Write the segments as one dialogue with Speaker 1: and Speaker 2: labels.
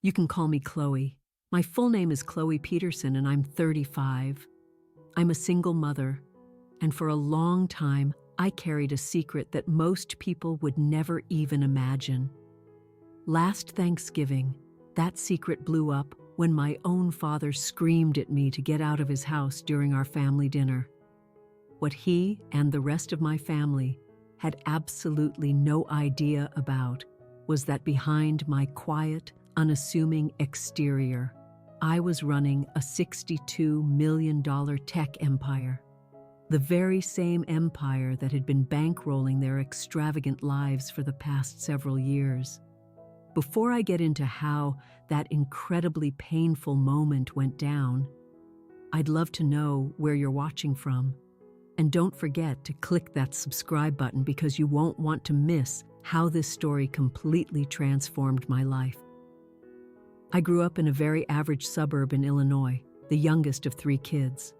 Speaker 1: You can call me Chloe. My full name is Chloe Peterson and I'm 35. I'm a single mother, and for a long time, I carried a secret that most people would never even imagine. Last Thanksgiving, that secret blew up when my own father screamed at me to get out of his house during our family dinner. What he and the rest of my family had absolutely no idea about was that behind my quiet, unassuming exterior, I was running a $62 million tech empire. The very same empire that had been bankrolling their extravagant lives for the past several years. Before I get into how that incredibly painful moment went down, I'd love to know where you're watching from. And don't forget to click that subscribe button because you won't want to miss how this story completely transformed my life. I grew up in a very average suburb in Illinois, the youngest of 3 kids.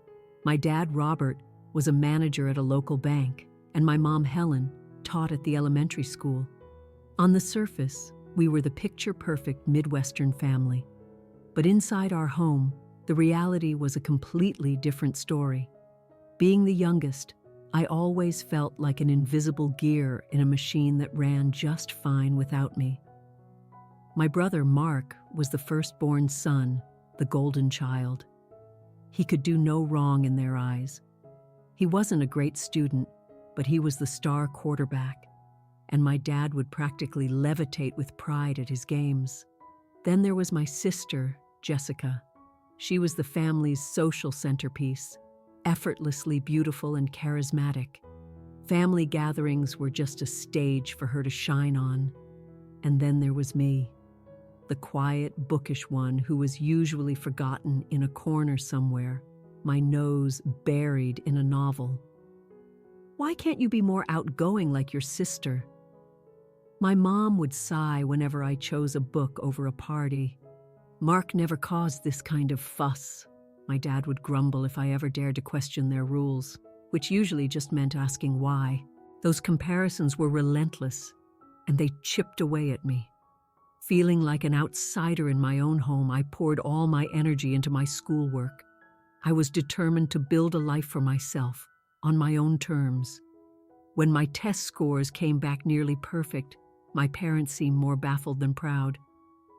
Speaker 1: My dad, Robert, was a manager at a local bank, and my mom, Helen, taught at the elementary school. On the surface, we were the picture-perfect Midwestern family. But inside our home, the reality was a completely different story. Being the youngest, I always felt like an invisible gear in a machine that ran just fine without me. My brother, Mark, was the firstborn son, the golden child. He could do no wrong in their eyes. He wasn't a great student, but he was the star quarterback, and my dad would practically levitate with pride at his games. Then there was my sister, Jessica. She was the family's social centerpiece, effortlessly beautiful and charismatic. Family gatherings were just a stage for her to shine on. And then there was me, the quiet, bookish one who was usually forgotten in a corner somewhere, my nose buried in a novel. Why can't you be more outgoing like your sister? My mom would sigh whenever I chose a book over a party. Mark never caused this kind of fuss. My dad would grumble if I ever dared to question their rules, which usually just meant asking why. Those comparisons were relentless, and they chipped away at me. Feeling like an outsider in my own home, I poured all my energy into my schoolwork. I was determined to build a life for myself, on my own terms. When my test scores came back nearly perfect, my parents seemed more baffled than proud.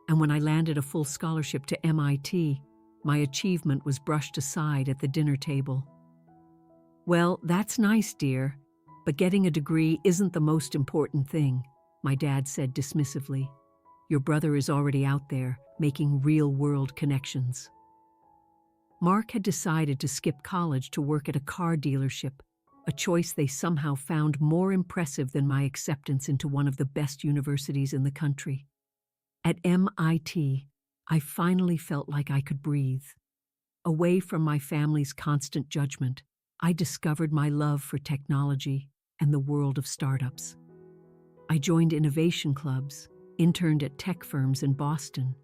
Speaker 1: And when I landed a full scholarship to MIT, my achievement was brushed aside at the dinner table. "Well, that's nice, dear, but getting a degree isn't the most important thing," my dad said dismissively. "Your brother is already out there, making real-world connections." Mark had decided to skip college to work at a car dealership, a choice they somehow found more impressive than my acceptance into one of the best universities in the country. At MIT, I finally felt like I could breathe. Away from my family's constant judgment, I discovered my love for technology and the world of startups. I joined innovation clubs, interned at tech firms in Boston,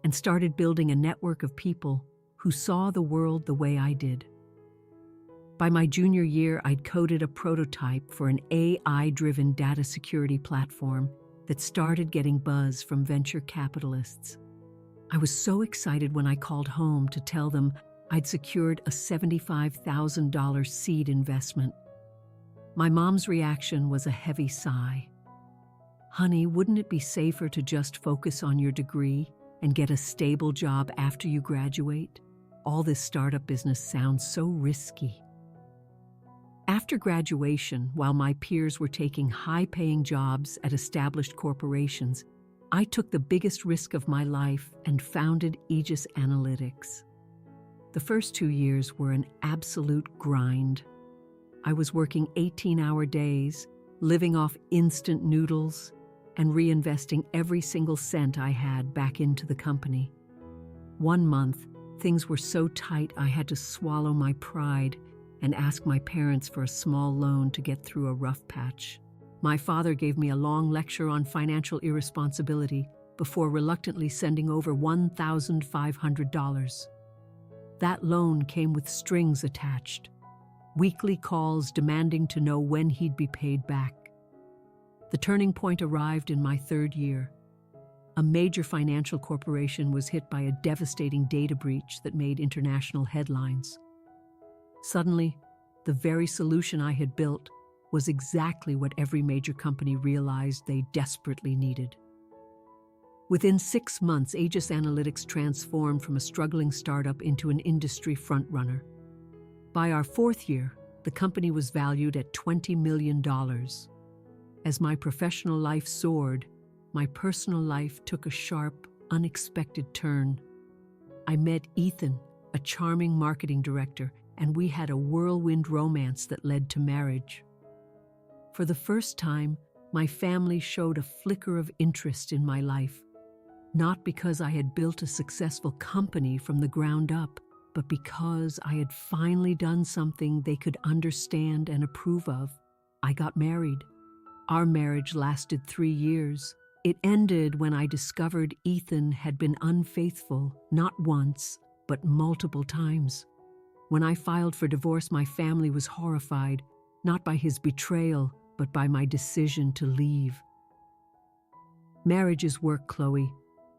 Speaker 1: and started building a network of people who saw the world the way I did. By my junior year, I'd coded a prototype for an AI-driven data security platform that started getting buzz from venture capitalists. I was so excited when I called home to tell them I'd secured a $75,000 seed investment. My mom's reaction was a heavy sigh. "Honey, wouldn't it be safer to just focus on your degree and get a stable job after you graduate? All this startup business sounds so risky." After graduation, while my peers were taking high-paying jobs at established corporations, I took the biggest risk of my life and founded Aegis Analytics. The first 2 years were an absolute grind. I was working 18-hour days, living off instant noodles, and reinvesting every single cent I had back into the company. One month, things were so tight I had to swallow my pride and ask my parents for a small loan to get through a rough patch. My father gave me a long lecture on financial irresponsibility before reluctantly sending over $1,500. That loan came with strings attached, weekly calls demanding to know when he'd be paid back. The turning point arrived in my 3rd year. A major financial corporation was hit by a devastating data breach that made international headlines. Suddenly, the very solution I had built was exactly what every major company realized they desperately needed. Within 6 months, Aegis Analytics transformed from a struggling startup into an industry frontrunner. By our 4th year, the company was valued at $20 million. As my professional life soared, my personal life took a sharp, unexpected turn. I met Ethan, a charming marketing director, and we had a whirlwind romance that led to marriage. For the first time, my family showed a flicker of interest in my life, not because I had built a successful company from the ground up, but because I had finally done something they could understand and approve of. I got married. Our marriage lasted 3 years. It ended when I discovered Ethan had been unfaithful, not once, but multiple times. When I filed for divorce, my family was horrified, not by his betrayal, but by my decision to leave. Marriage is work, Chloe,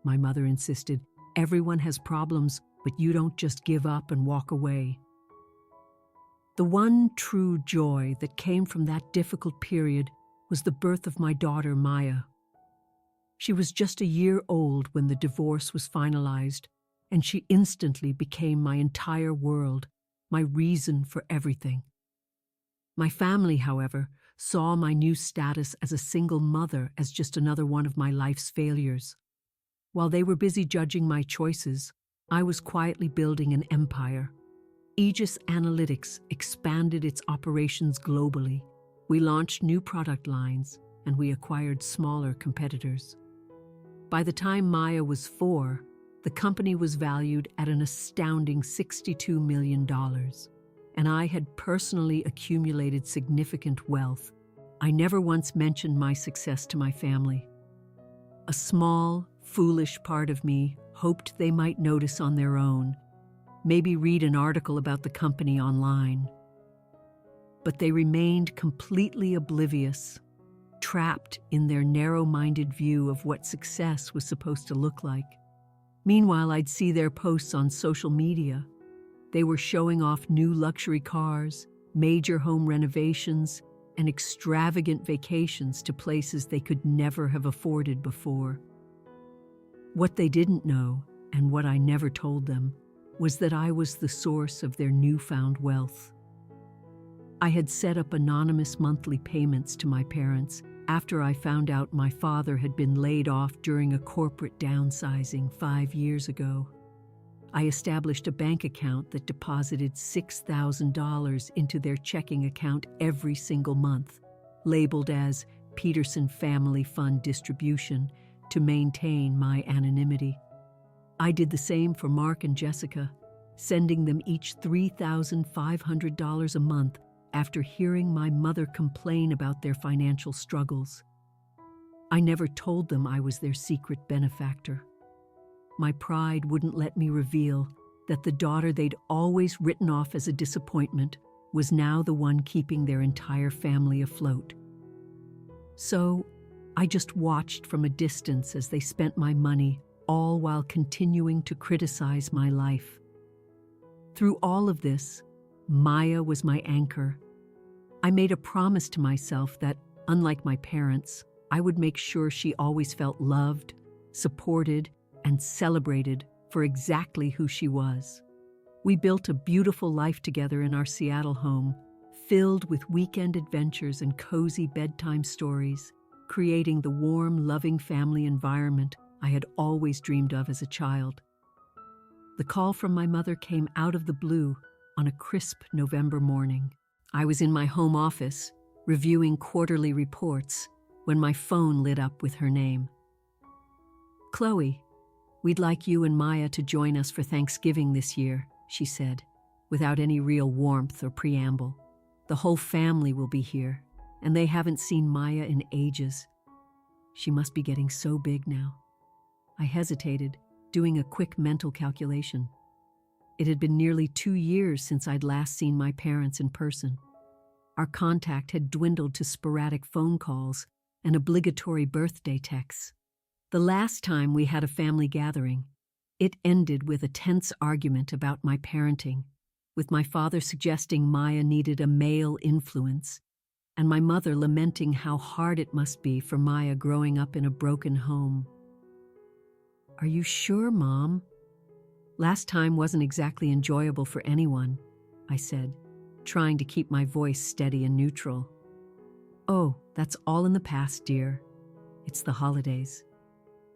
Speaker 1: my mother insisted. Everyone has problems, but you don't just give up and walk away. The one true joy that came from that difficult period was the birth of my daughter, Maya. She was just a year old when the divorce was finalized, and she instantly became my entire world, my reason for everything. My family, however, saw my new status as a single mother as just another one of my life's failures. While they were busy judging my choices, I was quietly building an empire. Aegis Analytics expanded its operations globally. We launched new product lines, and we acquired smaller competitors. By the time Maya was 4, the company was valued at an astounding $62 million, and I had personally accumulated significant wealth. I never once mentioned my success to my family. A small, foolish part of me hoped they might notice on their own, maybe read an article about the company online. But they remained completely oblivious, trapped in their narrow-minded view of what success was supposed to look like. Meanwhile, I'd see their posts on social media. They were showing off new luxury cars, major home renovations, and extravagant vacations to places they could never have afforded before. What they didn't know, and what I never told them, was that I was the source of their newfound wealth. I had set up anonymous monthly payments to my parents after I found out my father had been laid off during a corporate downsizing 5 years ago. I established a bank account that deposited $6,000 into their checking account every single month, labeled as Peterson Family Fund Distribution, to maintain my anonymity. I did the same for Mark and Jessica, sending them each $3,500 a month after hearing my mother complain about their financial struggles. I never told them I was their secret benefactor. My pride wouldn't let me reveal that the daughter they'd always written off as a disappointment was now the one keeping their entire family afloat. So, I just watched from a distance as they spent my money, all while continuing to criticize my life. Through all of this, Maya was my anchor. I made a promise to myself that, unlike my parents, I would make sure she always felt loved, supported, and celebrated for exactly who she was. We built a beautiful life together in our Seattle home, filled with weekend adventures and cozy bedtime stories, creating the warm, loving family environment I had always dreamed of as a child. The call from my mother came out of the blue on a crisp November morning. I was in my home office, reviewing quarterly reports, when my phone lit up with her name. "Chloe, we'd like you and Maya to join us for Thanksgiving this year," she said, without any real warmth or preamble. "The whole family will be here, and they haven't seen Maya in ages. She must be getting so big now." I hesitated, doing a quick mental calculation. It had been nearly 2 years since I'd last seen my parents in person. Our contact had dwindled to sporadic phone calls and obligatory birthday texts. The last time we had a family gathering, it ended with a tense argument about my parenting, with my father suggesting Maya needed a male influence, and my mother lamenting how hard it must be for Maya growing up in a broken home. "Are you sure, Mom? Last time wasn't exactly enjoyable for anyone," I said, trying to keep my voice steady and neutral. "Oh, that's all in the past, dear. It's the holidays.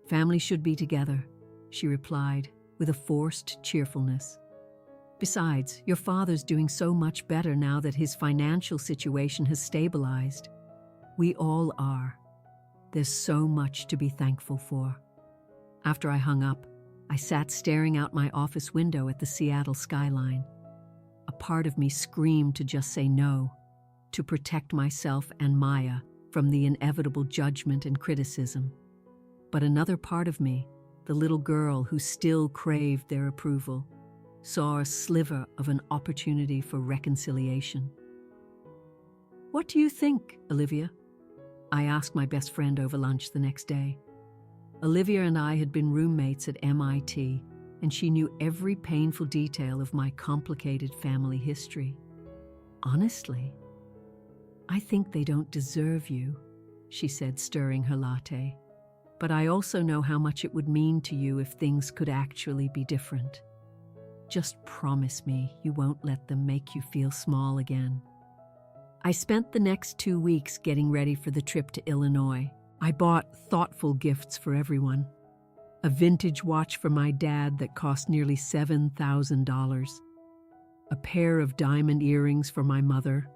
Speaker 1: Family should be together," she replied, with a forced cheerfulness. "Besides, your father's doing so much better now that his financial situation has stabilized. We all are. There's so much to be thankful for." After I hung up, I sat staring out my office window at the Seattle skyline. A part of me screamed to just say no, to protect myself and Maya from the inevitable judgment and criticism. But another part of me, the little girl who still craved their approval, saw a sliver of an opportunity for reconciliation. "What do you think, Olivia?" I asked my best friend over lunch the next day. Olivia and I had been roommates at MIT, and she knew every painful detail of my complicated family history. "Honestly, I think they don't deserve you," she said, stirring her latte. "But I also know how much it would mean to you if things could actually be different. Just promise me you won't let them make you feel small again." I spent the next 2 weeks getting ready for the trip to Illinois. I bought thoughtful gifts for everyone. A vintage watch for my dad that cost nearly $7,000. A pair of diamond earrings for my mother.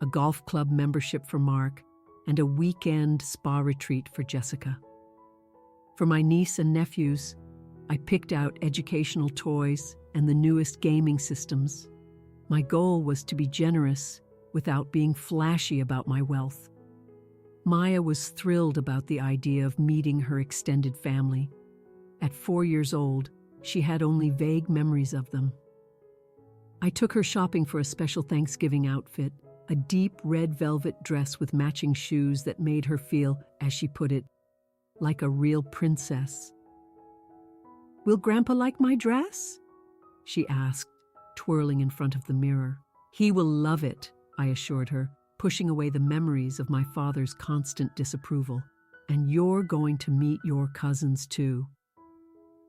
Speaker 1: A golf club membership for Mark. And a weekend spa retreat for Jessica. For my niece and nephews, I picked out educational toys and the newest gaming systems. My goal was to be generous without being flashy about my wealth. Maya was thrilled about the idea of meeting her extended family. At 4 years old, she had only vague memories of them. I took her shopping for a special Thanksgiving outfit, a deep red velvet dress with matching shoes that made her feel, as she put it, like a real princess. "Will Grandpa like my dress?" she asked, twirling in front of the mirror. "He will love it," I assured her, pushing away the memories of my father's constant disapproval. "And you're going to meet your cousins too.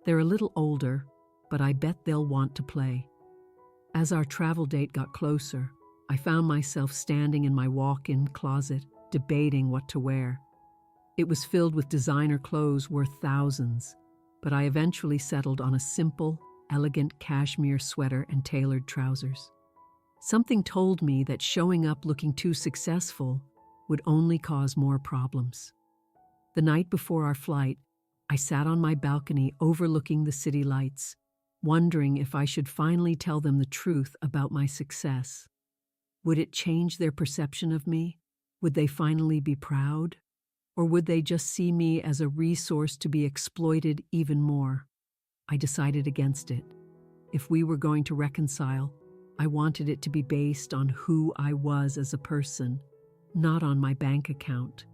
Speaker 1: They're a little older, but I bet they'll want to play." As our travel date got closer, I found myself standing in my walk-in closet, debating what to wear. It was filled with designer clothes worth thousands, but I eventually settled on a simple, elegant cashmere sweater and tailored trousers. Something told me that showing up looking too successful would only cause more problems. The night before our flight, I sat on my balcony overlooking the city lights, wondering if I should finally tell them the truth about my success. Would it change their perception of me? Would they finally be proud? Or would they just see me as a resource to be exploited even more? I decided against it. If we were going to reconcile, I wanted it to be based on who I was as a person, not on my bank account.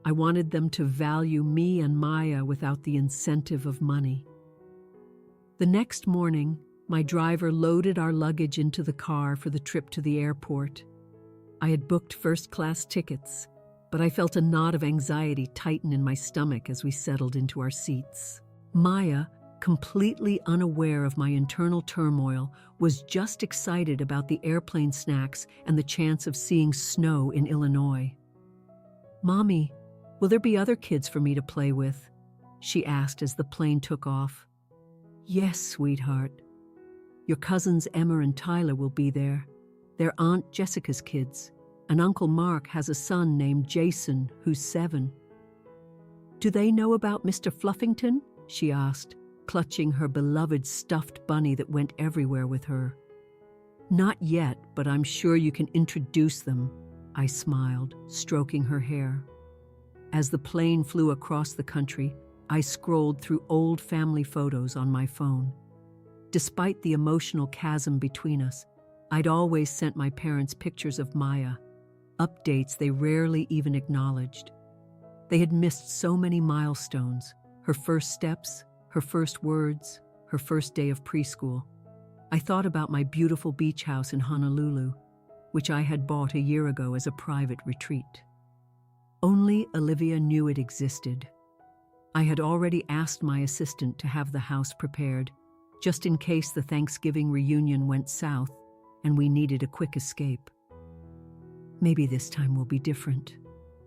Speaker 1: I wanted them to value me and Maya without the incentive of money. The next morning, my driver loaded our luggage into the car for the trip to the airport. I had booked first-class tickets, but I felt a knot of anxiety tighten in my stomach as we settled into our seats. Maya, completely unaware of my internal turmoil, was just excited about the airplane snacks and the chance of seeing snow in Illinois. "Mommy, will there be other kids for me to play with?" she asked as the plane took off. "Yes, sweetheart. Your cousins Emma and Tyler will be there. They're Aunt Jessica's kids, and Uncle Mark has a son named Jason who's 7. "Do they know about Mr. Fluffington?" she asked, clutching her beloved stuffed bunny that went everywhere with her. "Not yet, but I'm sure you can introduce them," I smiled, stroking her hair. As the plane flew across the country, I scrolled through old family photos on my phone. Despite the emotional chasm between us, I'd always sent my parents pictures of Maya, updates they rarely even acknowledged. They had missed so many milestones: her first steps, her first words, her first day of preschool. I thought about my beautiful beach house in Honolulu, which I had bought a year ago as a private retreat. Only Olivia knew it existed. I had already asked my assistant to have the house prepared, just in case the Thanksgiving reunion went south and we needed a quick escape. Maybe this time will be different,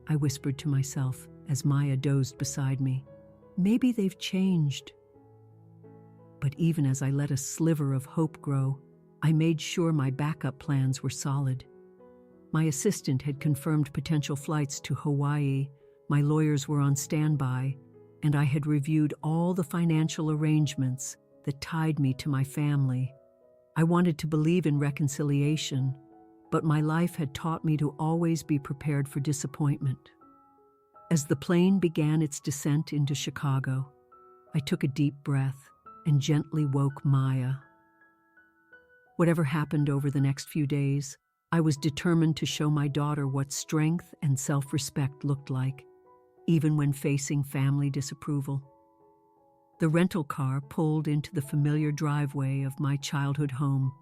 Speaker 1: I whispered to myself as Maya dozed beside me. Maybe they've changed. But even as I let a sliver of hope grow, I made sure my backup plans were solid. My assistant had confirmed potential flights to Hawaii, my lawyers were on standby, and I had reviewed all the financial arrangements that tied me to my family. I wanted to believe in reconciliation, but my life had taught me to always be prepared for disappointment. As the plane began its descent into Chicago, I took a deep breath and gently woke Maya. Whatever happened over the next few days, I was determined to show my daughter what strength and self-respect looked like, even when facing family disapproval. The rental car pulled into the familiar driveway of my childhood home,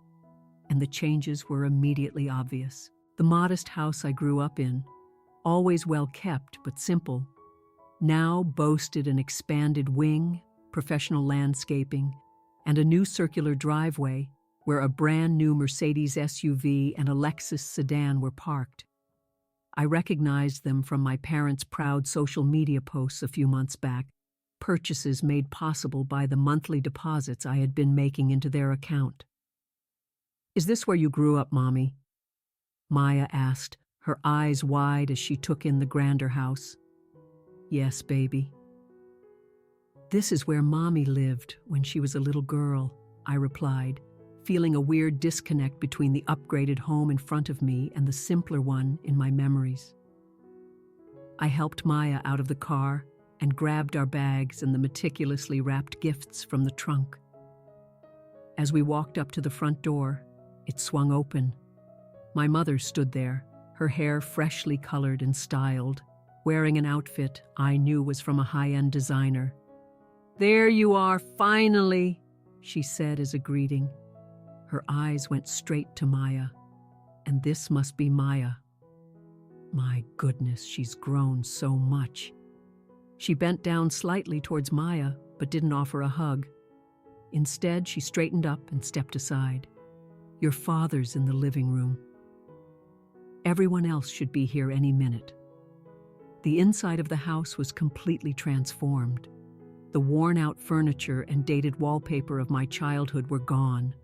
Speaker 1: and the changes were immediately obvious. The modest house I grew up in, always well kept but simple, now boasted an expanded wing, professional landscaping, and a new circular driveway where a brand new Mercedes SUV and a Lexus sedan were parked. I recognized them from my parents' proud social media posts a few months back, purchases made possible by the monthly deposits I had been making into their account. "Is this where you grew up, Mommy?" Maya asked, her eyes wide as she took in the grander house. "Yes, baby." "This is where Mommy lived when she was a little girl," I replied, feeling a weird disconnect between the upgraded home in front of me and the simpler one in my memories. I helped Maya out of the car and grabbed our bags and the meticulously wrapped gifts from the trunk. As we walked up to the front door, it swung open. My mother stood there, her hair freshly colored and styled, wearing an outfit I knew was from a high-end designer. "There you are, finally," she said as a greeting. Her eyes went straight to Maya, and this must be Maya. My goodness, she's grown so much. She bent down slightly towards Maya, but didn't offer a hug. Instead, she straightened up and stepped aside. "Your father's in the living room. Everyone else should be here any minute." The inside of the house was completely transformed. The worn-out furniture and dated wallpaper of my childhood were gone,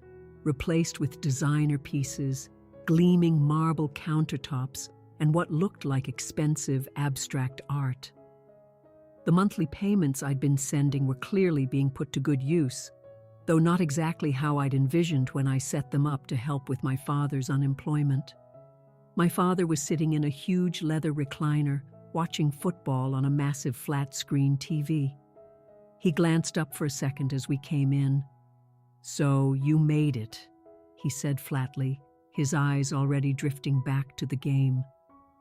Speaker 1: replaced with designer pieces, gleaming marble countertops, and what looked like expensive abstract art. The monthly payments I'd been sending were clearly being put to good use, though not exactly how I'd envisioned when I set them up to help with my father's unemployment. My father was sitting in a huge leather recliner, watching football on a massive flat-screen TV. He glanced up for a second as we came in. "So you made it," he said flatly, his eyes already drifting back to the game.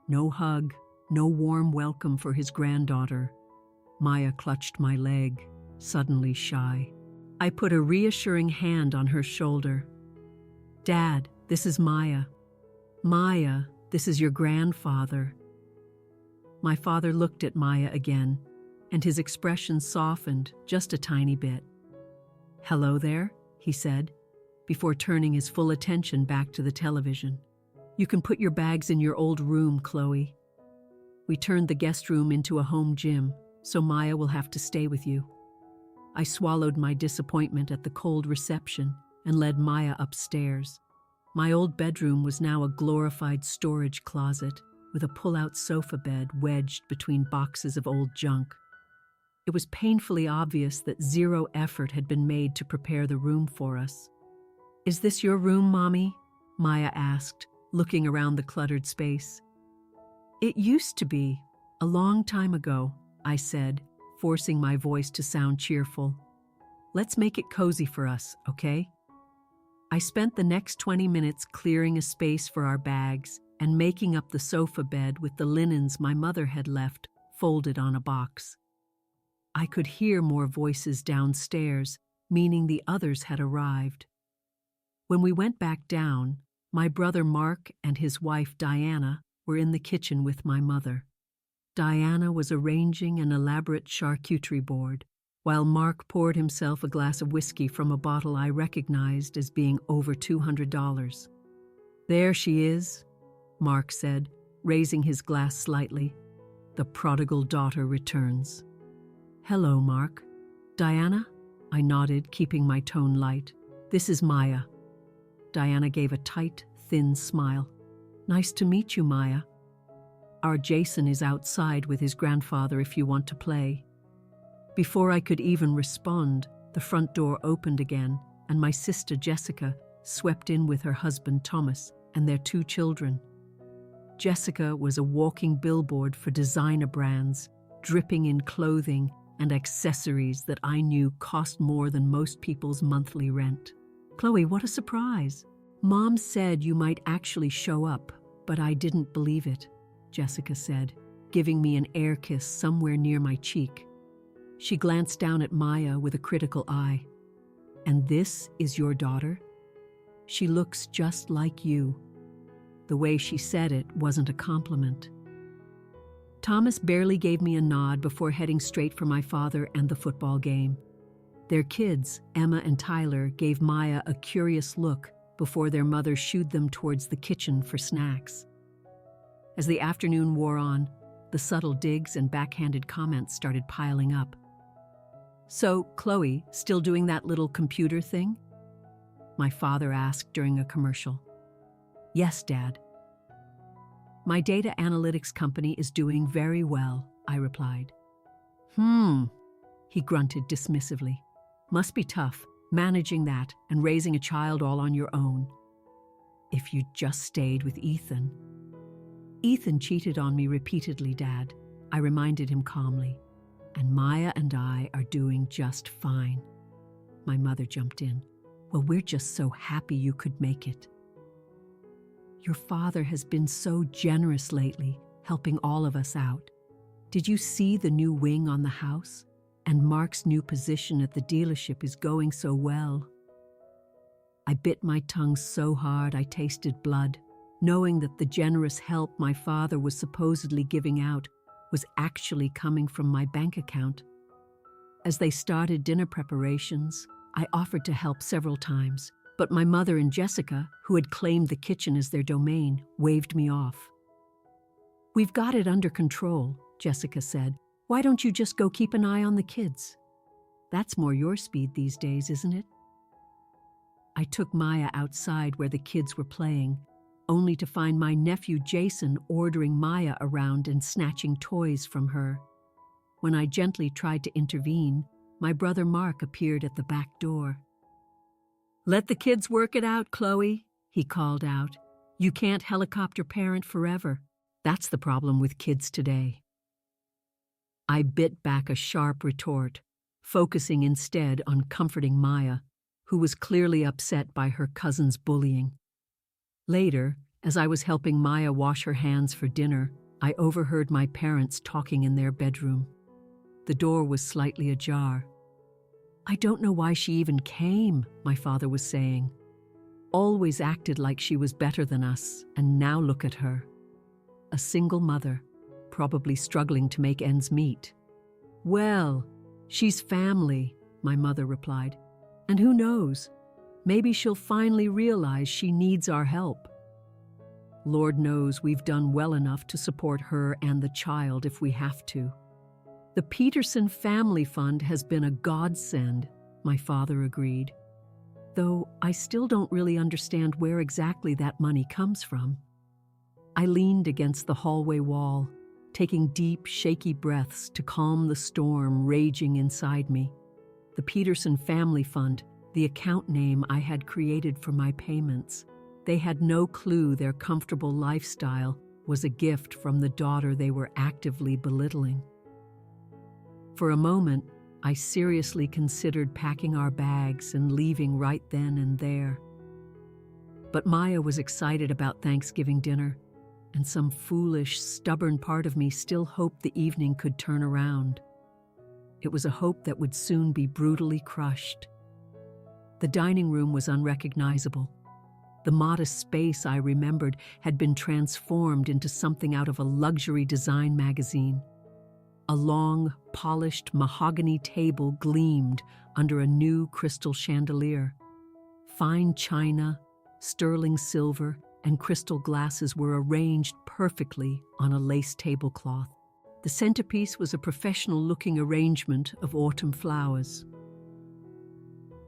Speaker 1: No hug, no warm welcome for his granddaughter. Maya clutched my leg, suddenly shy. I put a reassuring hand on her shoulder. "Dad, this is Maya. Maya, this is your grandfather." My father looked at Maya again, and his expression softened just a tiny bit. "Hello there," he said, before turning his full attention back to the television. "You can put your bags in your old room, Chloe. We turned the guest room into a home gym, so Maya will have to stay with you." I swallowed my disappointment at the cold reception and led Maya upstairs. My old bedroom was now a glorified storage closet with a pull-out sofa bed wedged between boxes of old junk. It was painfully obvious that zero effort had been made to prepare the room for us. "Is this your room, Mommy?" Maya asked, looking around the cluttered space. "It used to be, a long time ago," I said, forcing my voice to sound cheerful. "Let's make it cozy for us, okay?" I spent the next 20 minutes clearing a space for our bags and making up the sofa bed with the linens my mother had left, folded on a box. I could hear more voices downstairs, meaning the others had arrived. When we went back down, my brother Mark and his wife Diana were in the kitchen with my mother. Diana was arranging an elaborate charcuterie board, while Mark poured himself a glass of whiskey from a bottle I recognized as being over $200. "There she is," Mark said, raising his glass slightly. "The prodigal daughter returns." "Hello, Mark." "Diana?" I nodded, keeping my tone light. "This is Maya." Diana gave a tight, thin smile. "Nice to meet you, Maya. Our Jason is outside with his grandfather if you want to play." Before I could even respond, the front door opened again, and my sister Jessica swept in with her husband Thomas and their 2 children. Jessica was a walking billboard for designer brands, dripping in clothing and accessories that I knew cost more than most people's monthly rent. "Chloe, what a surprise. Mom said you might actually show up, but I didn't believe it," Jessica said, giving me an air kiss somewhere near my cheek. She glanced down at Maya with a critical eye. "And this is your daughter? She looks just like you." The way she said it wasn't a compliment. Thomas barely gave me a nod before heading straight for my father and the football game. Their kids, Emma and Tyler, gave Maya a curious look before their mother shooed them towards the kitchen for snacks. As the afternoon wore on, the subtle digs and backhanded comments started piling up. "So, Chloe, still doing that little computer thing?" my father asked during a commercial. "Yes, Dad." "My data analytics company is doing very well," I replied. He grunted dismissively. "Must be tough, managing that and raising a child all on your own." "If you just stayed with Ethan." "Ethan cheated on me repeatedly, Dad," I reminded him calmly. "And Maya and I are doing just fine." My mother jumped in. "Well, we're just so happy you could make it." "Your father has been so generous lately, helping all of us out. Did you see the new wing on the house? And Mark's new position at the dealership is going so well." I bit my tongue so hard I tasted blood, knowing that the generous help my father was supposedly giving out was actually coming from my bank account. As they started dinner preparations, I offered to help several times, but my mother and Jessica, who had claimed the kitchen as their domain, waved me off. "We've got it under control," Jessica said. "Why don't you just go keep an eye on the kids? That's more your speed these days, isn't it?" I took Maya outside where the kids were playing, only to find my nephew Jason ordering Maya around and snatching toys from her. When I gently tried to intervene, my brother Mark appeared at the back door. "Let the kids work it out, Chloe," he called out. "You can't helicopter parent forever. That's the problem with kids today." I bit back a sharp retort, focusing instead on comforting Maya, who was clearly upset by her cousin's bullying. Later, as I was helping Maya wash her hands for dinner, I overheard my parents talking in their bedroom. The door was slightly ajar. "I don't know why she even came," my father was saying. "Always acted like she was better than us, and now look at her. A single mother, probably struggling to make ends meet." "Well, she's family," my mother replied. "And who knows, maybe she'll finally realize she needs our help. Lord knows we've done well enough to support her and the child if we have to. The Peterson Family Fund has been a godsend," my father agreed. "Though I still don't really understand where exactly that money comes from." I leaned against the hallway wall, taking deep, shaky breaths to calm the storm raging inside me. The Peterson Family Fund, the account name I had created for my payments. They had no clue their comfortable lifestyle was a gift from the daughter they were actively belittling. For a moment, I seriously considered packing our bags and leaving right then and there. But Maya was excited about Thanksgiving dinner. and some foolish, stubborn part of me still hoped the evening could turn around. It was a hope that would soon be brutally crushed. The dining room was unrecognizable. The modest space I remembered had been transformed into something out of a luxury design magazine. A long, polished mahogany table gleamed under a new crystal chandelier. Fine china, sterling silver, and crystal glasses were arranged perfectly on a lace tablecloth. The centerpiece was a professional-looking arrangement of autumn flowers.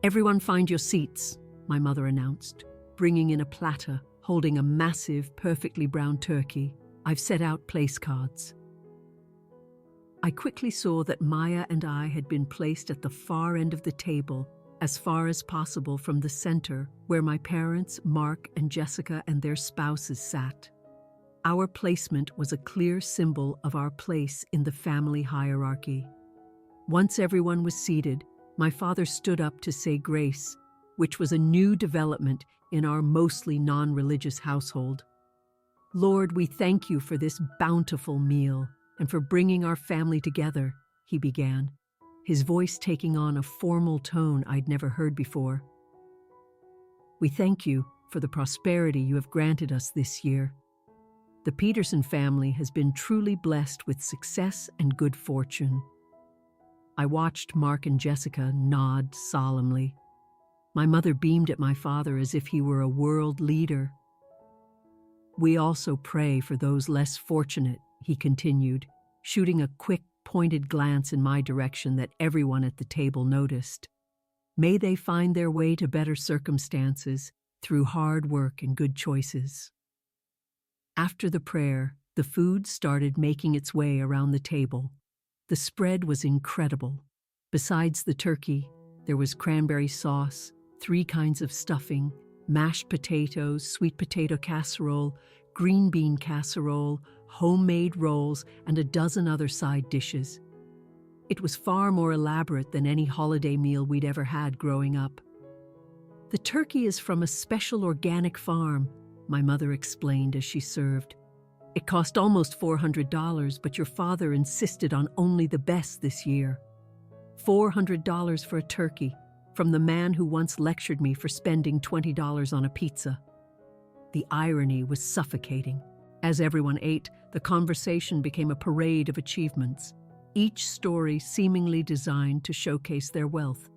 Speaker 1: "Everyone find your seats," my mother announced, bringing in a platter holding a massive, perfectly browned turkey. "I've set out place cards." I quickly saw that Maya and I had been placed at the far end of the table, as far as possible from the center where my parents, Mark and Jessica, and their spouses sat. Our placement was a clear symbol of our place in the family hierarchy. Once everyone was seated, my father stood up to say grace, which was a new development in our mostly non-religious household. "Lord, we thank you for this bountiful meal and for bringing our family together," he began, his voice taking on a formal tone I'd never heard before. "We thank you for the prosperity you have granted us this year. The Peterson family has been truly blessed with success and good fortune." I watched Mark and Jessica nod solemnly. My mother beamed at my father as if he were a world leader. "We also pray for those less fortunate," he continued, shooting a quick, pointed glance in my direction that everyone at the table noticed. "May they find their way to better circumstances through hard work and good choices." After the prayer, the food started making its way around the table. The spread was incredible. Besides the turkey, there was cranberry sauce, 3 kinds of stuffing, mashed potatoes, sweet potato casserole, green bean casserole, homemade rolls, and a dozen other side dishes. It was far more elaborate than any holiday meal we'd ever had growing up. "The turkey is from a special organic farm," my mother explained as she served. "It cost almost $400, but your father insisted on only the best this year. $400 for a turkey, from the man who once lectured me for spending $20 on a pizza." The irony was suffocating. As everyone ate, the conversation became a parade of achievements, each story seemingly designed to showcase their wealth.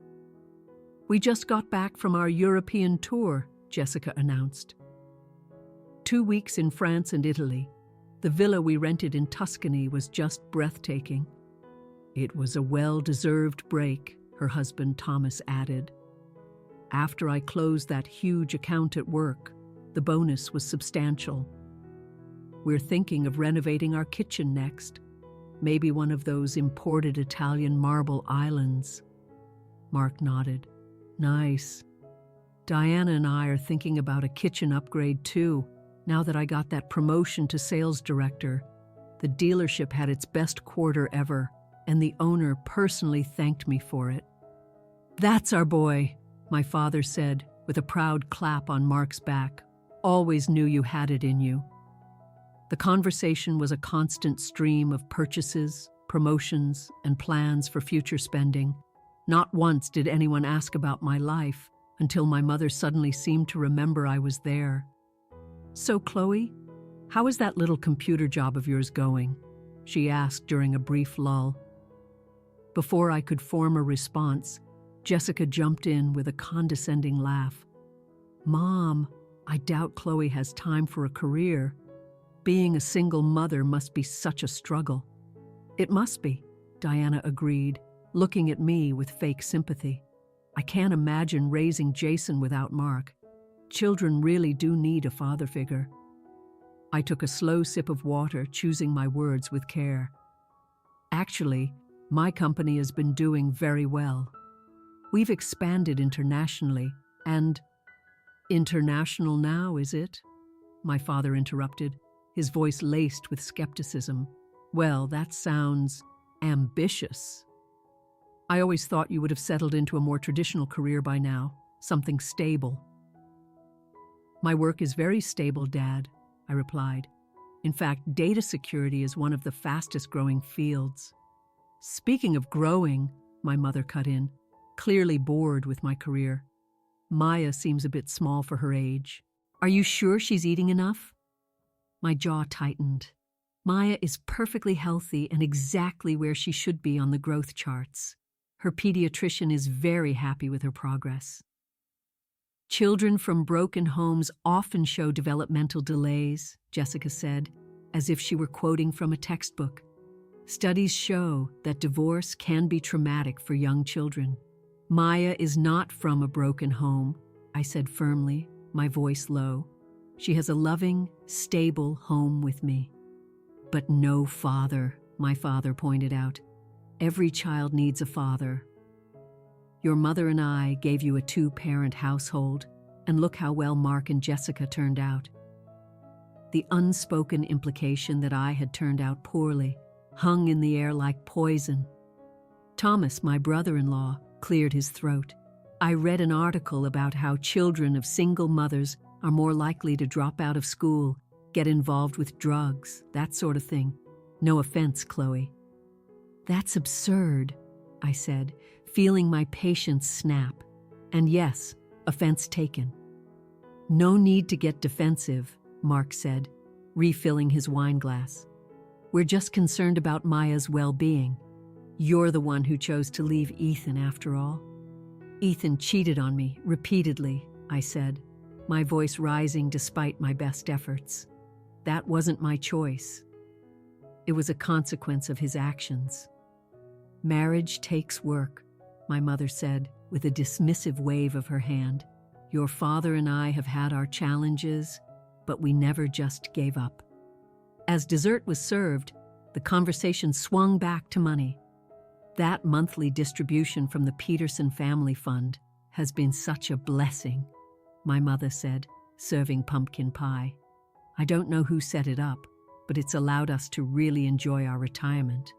Speaker 1: "We just got back from our European tour," Jessica announced. 2 weeks in France and Italy. The villa we rented in Tuscany was just breathtaking. "It was a well-deserved break," her husband Thomas added. "After I closed that huge account at work, the bonus was substantial. We're thinking of renovating our kitchen next, maybe one of those imported Italian marble islands." Mark nodded. "Nice. Diana and I are thinking about a kitchen upgrade too, now that I got that promotion to sales director. The dealership had its best quarter ever, and the owner personally thanked me for it." "That's our boy," my father said, with a proud clap on Mark's back. "Always knew you had it in you." The conversation was a constant stream of purchases, promotions, and plans for future spending. Not once did anyone ask about my life, until my mother suddenly seemed to remember I was there. "So, Chloe, how is that little computer job of yours going?" she asked during a brief lull. Before I could form a response, Jessica jumped in with a condescending laugh. "Mom, I doubt Chloe has time for a career. Being a single mother must be such a struggle." "It must be," Diana agreed, looking at me with fake sympathy. "I can't imagine raising Jason without Mark. Children really do need a father figure." I took a slow sip of water, choosing my words with care. "Actually, my company has been doing very well. We've expanded internationally, and—" "International now, is it?" my father interrupted, his voice laced with skepticism. "Well, that sounds ambitious. I always thought you would have settled into a more traditional career by now, something stable." "My work is very stable, Dad," I replied. In fact, data security is one of the fastest growing fields. Speaking of growing, my mother cut in, clearly bored with my career. Maya seems a bit small for her age. Are you sure she's eating enough? My jaw tightened. Maya is perfectly healthy and exactly where she should be on the growth charts. Her pediatrician is very happy with her progress. Children from broken homes often show developmental delays, Jessica said, as if she were quoting from a textbook. Studies show that divorce can be traumatic for young children. Maya is not from a broken home, I said firmly, my voice low. She has a loving, stable home with me. But no father, my father pointed out. Every child needs a father. Your mother and I gave you a two-parent household, and look how well Mark and Jessica turned out. The unspoken implication that I had turned out poorly hung in the air like poison. Thomas, my brother-in-law, cleared his throat. I read an article about how children of single mothers are more likely to drop out of school, get involved with drugs, that sort of thing. No offense, Chloe. That's absurd, I said, feeling my patience snap. And yes, offense taken. No need to get defensive, Mark said, refilling his wine glass. We're just concerned about Maya's well-being. You're the one who chose to leave Ethan after all. Ethan cheated on me repeatedly, I said, my voice rising despite my best efforts. That wasn't my choice. It was a consequence of his actions. Marriage takes work, my mother said, with a dismissive wave of her hand. Your father and I have had our challenges, but we never just gave up. As dessert was served, the conversation swung back to money. That monthly distribution from the Peterson Family Fund has been such a blessing, my mother said, serving pumpkin pie. I don't know who set it up, but it's allowed us to really enjoy our retirement.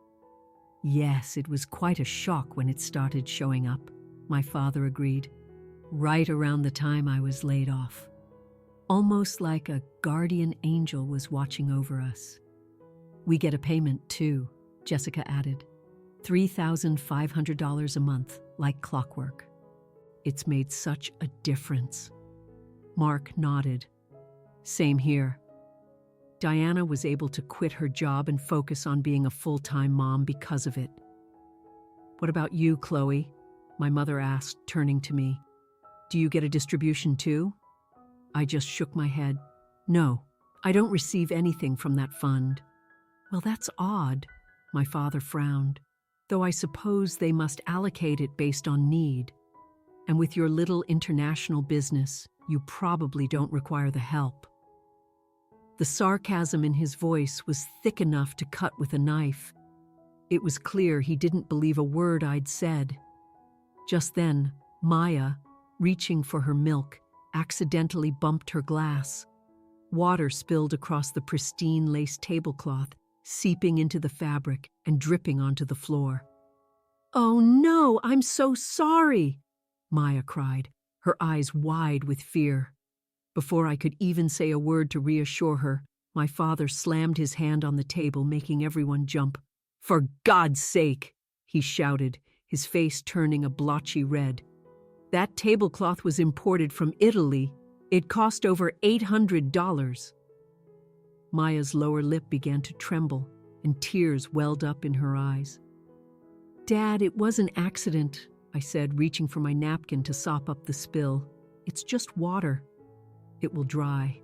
Speaker 1: Yes, it was quite a shock when it started showing up, my father agreed, right around the time I was laid off. Almost like a guardian angel was watching over us. We get a payment too, Jessica added. $3,500 a month, like clockwork. It's made such a difference. Mark nodded. Same here. Diana was able to quit her job and focus on being a full-time mom because of it. What about you, Chloe? My mother asked, turning to me. Do you get a distribution too? I just shook my head. No, I don't receive anything from that fund. Well, that's odd, my father frowned, though I suppose they must allocate it based on need. And with your little international business, you probably don't require the help. The sarcasm in his voice was thick enough to cut with a knife. It was clear he didn't believe a word I'd said. Just then, Maya, reaching for her milk, accidentally bumped her glass. Water spilled across the pristine lace tablecloth, seeping into the fabric and dripping onto the floor. "Oh no, I'm so sorry," Maya cried, her eyes wide with fear. Before I could even say a word to reassure her, my father slammed his hand on the table, making everyone jump. "For God's sake," he shouted, his face turning a blotchy red. "That tablecloth was imported from Italy. It cost over $800. Maya's lower lip began to tremble, and tears welled up in her eyes. "Dad, it was an accident," I said, reaching for my napkin to sop up the spill. "It's just water. It will dry."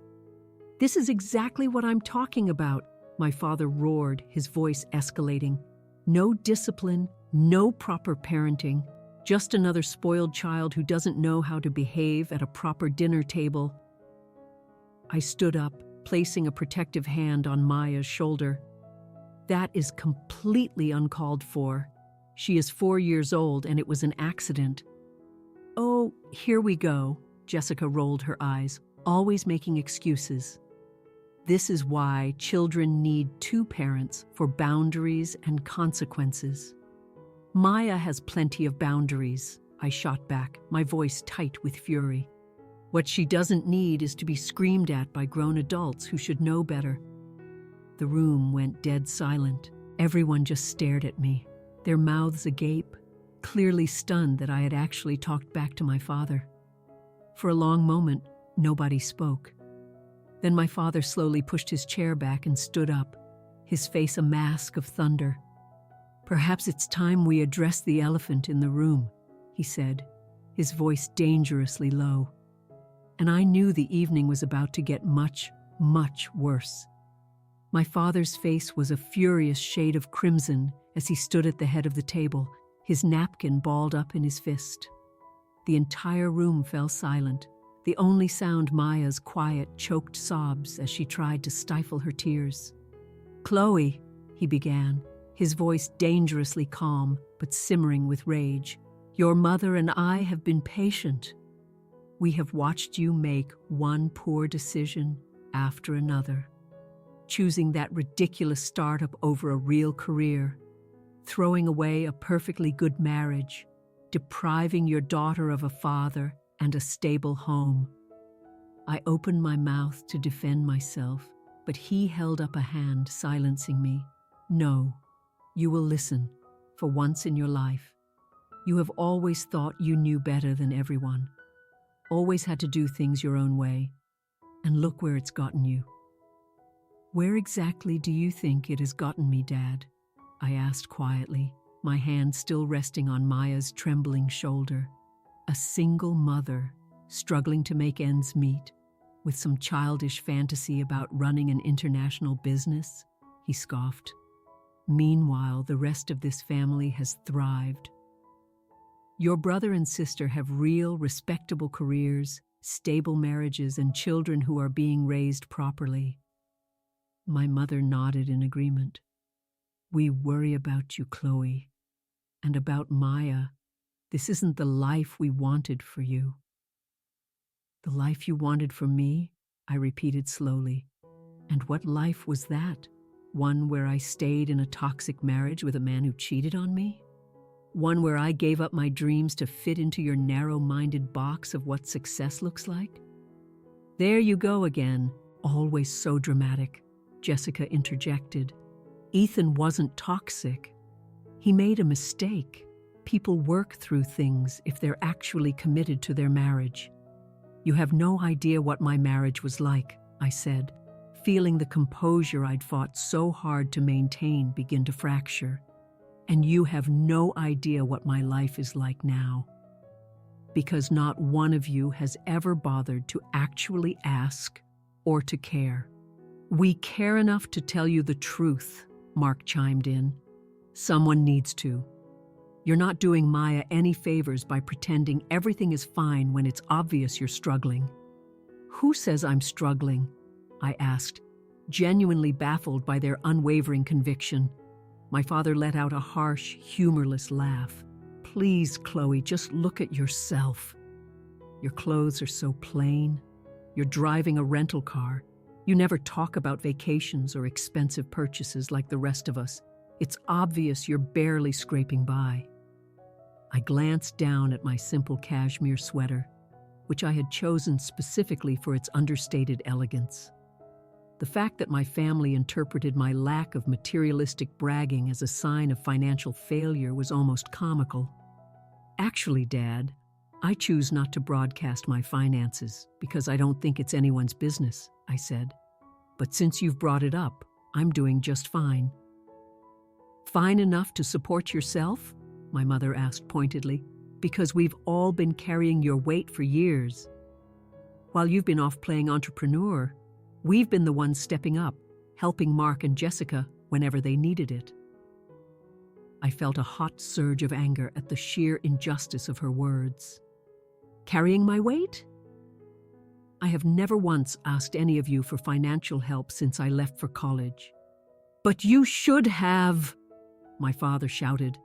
Speaker 1: "This is exactly what I'm talking about," my father roared, his voice escalating. "No discipline, no proper parenting, just another spoiled child who doesn't know how to behave at a proper dinner table." I stood up, placing a protective hand on Maya's shoulder. "That is completely uncalled for. She is 4 years old and it was an accident." "Oh, here we go," Jessica rolled her eyes, always making excuses. "This is why children need two parents for boundaries and consequences." "Maya has plenty of boundaries," I shot back, my voice tight with fury. "What she doesn't need is to be screamed at by grown adults who should know better." The room went dead silent. Everyone just stared at me, their mouths agape, clearly stunned that I had actually talked back to my father. For a long moment, nobody spoke. Then my father slowly pushed his chair back and stood up, his face a mask of thunder. "Perhaps it's time we address the elephant in the room," he said, his voice dangerously low. And I knew the evening was about to get much, much worse. My father's face was a furious shade of crimson as he stood at the head of the table, his napkin balled up in his fist. The entire room fell silent, the only sound Maya's quiet, choked sobs as she tried to stifle her tears. "Chloe," he began, his voice dangerously calm but simmering with rage, "your mother and I have been patient. We have watched you make one poor decision after another. Choosing that ridiculous startup over a real career, throwing away a perfectly good marriage, depriving your daughter of a father and a stable home." I opened my mouth to defend myself, but he held up a hand, silencing me. "No, you will listen, for once in your life. You have always thought you knew better than everyone, always had to do things your own way, and look where it's gotten you." "Where exactly do you think it has gotten me, Dad?" I asked quietly, my hand still resting on Maya's trembling shoulder. "A single mother, struggling to make ends meet, with some childish fantasy about running an international business?" he scoffed. "Meanwhile, the rest of this family has thrived. Your brother and sister have real, respectable careers, stable marriages, and children who are being raised properly." My mother nodded in agreement. "We worry about you, Chloe, and about Maya. This isn't the life we wanted for you." "The life you wanted for me?" I repeated slowly. "And what life was that? One where I stayed in a toxic marriage with a man who cheated on me? One where I gave up my dreams to fit into your narrow-minded box of what success looks like?" "There you go again, always so dramatic," Jessica interjected. "Ethan wasn't toxic. He made a mistake. People work through things if they're actually committed to their marriage." "You have no idea what my marriage was like," I said, feeling the composure I'd fought so hard to maintain begin to fracture. "And you have no idea what my life is like now. Because not one of you has ever bothered to actually ask or to care." "We care enough to tell you the truth," Mark chimed in. "Someone needs to. You're not doing Maya any favors by pretending everything is fine when it's obvious you're struggling." "Who says I'm struggling?" I asked, genuinely baffled by their unwavering conviction. My father let out a harsh, humorless laugh. "Please, Chloe, just look at yourself. Your clothes are so plain. You're driving a rental car. You never talk about vacations or expensive purchases like the rest of us. It's obvious you're barely scraping by." I glanced down at my simple cashmere sweater, which I had chosen specifically for its understated elegance. The fact that my family interpreted my lack of materialistic bragging as a sign of financial failure was almost comical. "Actually, Dad, I choose not to broadcast my finances because I don't think it's anyone's business," I said. "But since you've brought it up, I'm doing just fine." "Fine enough to support yourself?" my mother asked pointedly. "Because we've all been carrying your weight for years. While you've been off playing entrepreneur, we've been the ones stepping up, helping Mark and Jessica whenever they needed it." I felt a hot surge of anger at the sheer injustice of her words. "Carrying my weight? I have never once asked any of you for financial help since I left for college." "But you should have," my father shouted,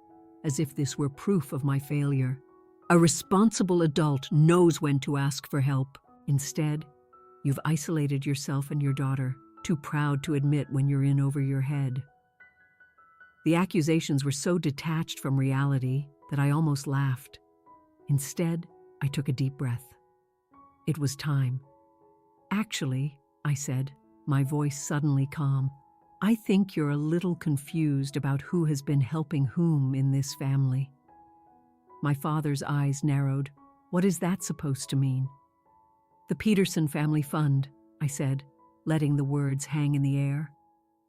Speaker 1: as if this were proof of my failure. "A responsible adult knows when to ask for help. Instead, you've isolated yourself and your daughter, too proud to admit when you're in over your head." The accusations were so detached from reality that I almost laughed. Instead, I took a deep breath. It was time. "Actually," I said, my voice suddenly calm, I think you're a little confused about who has been helping whom in this family. My father's eyes narrowed. What is that supposed to mean? The Peterson Family Fund, I said, letting the words hang in the air.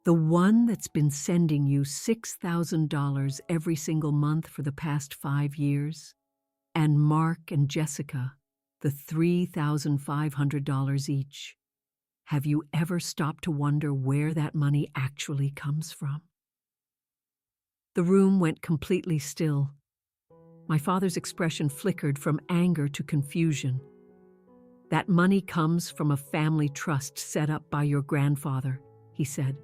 Speaker 1: The one that's been sending you $6,000 every single month for the past 5 years? And Mark and Jessica, the $3,500 each. Have you ever stopped to wonder where that money actually comes from? The room went completely still. My father's expression flickered from anger to confusion. That money comes from a family trust set up by your grandfather, he said,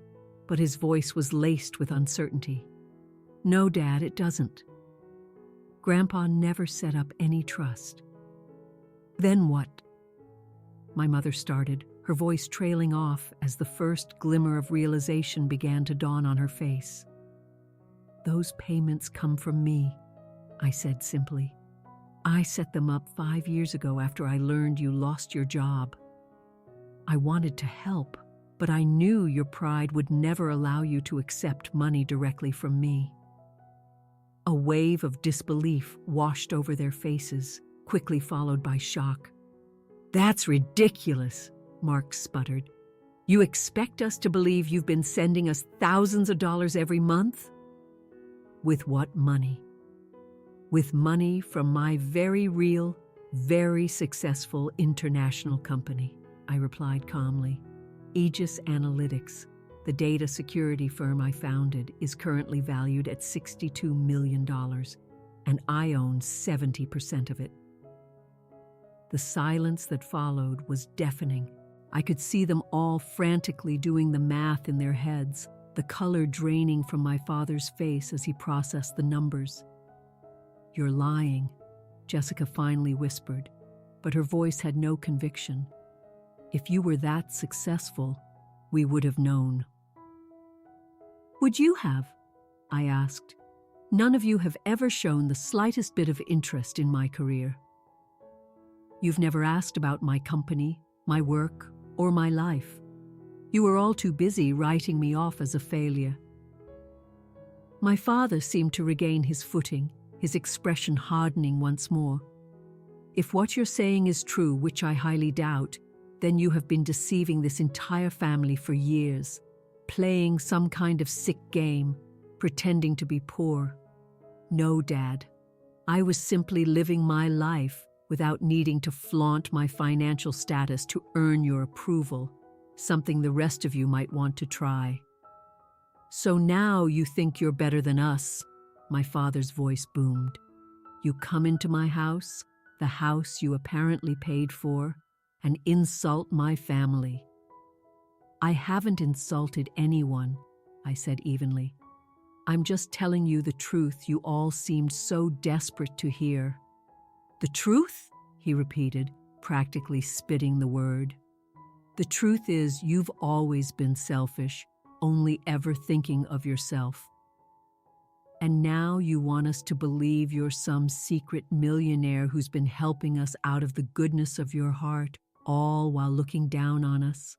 Speaker 1: but his voice was laced with uncertainty. No, Dad, it doesn't. Grandpa never set up any trust. Then what? My mother started, her voice trailing off as the first glimmer of realization began to dawn on her face. Those payments come from me, I said simply. I set them up 5 years ago after I learned you lost your job. I wanted to help, but I knew your pride would never allow you to accept money directly from me. A wave of disbelief washed over their faces, quickly followed by shock. That's ridiculous, Mark sputtered. You expect us to believe you've been sending us thousands of dollars every month? With what money? With money from my very real, very successful international company, I replied calmly. Aegis Analytics, the data security firm I founded, is currently valued at $62 million, and I own 70% of it. The silence that followed was deafening. I could see them all frantically doing the math in their heads, the color draining from my father's face as he processed the numbers. You're lying, Jessica finally whispered, but her voice had no conviction. If you were that successful, we would have known. Would you have? I asked. None of you have ever shown the slightest bit of interest in my career. You've never asked about my company, my work, or my life. You were all too busy writing me off as a failure. My father seemed to regain his footing, his expression hardening once more. If what you're saying is true, which I highly doubt, then you have been deceiving this entire family for years, playing some kind of sick game, pretending to be poor. No, Dad. I was simply living my life without needing to flaunt my financial status to earn your approval, something the rest of you might want to try. So now you think you're better than us, my father's voice boomed. You come into my house, the house you apparently paid for, and insult my family. I haven't insulted anyone, I said evenly. I'm just telling you the truth you all seemed so desperate to hear. The truth? He repeated, practically spitting the word. The truth is you've always been selfish, only ever thinking of yourself. And now you want us to believe you're some secret millionaire who's been helping us out of the goodness of your heart, all while looking down on us.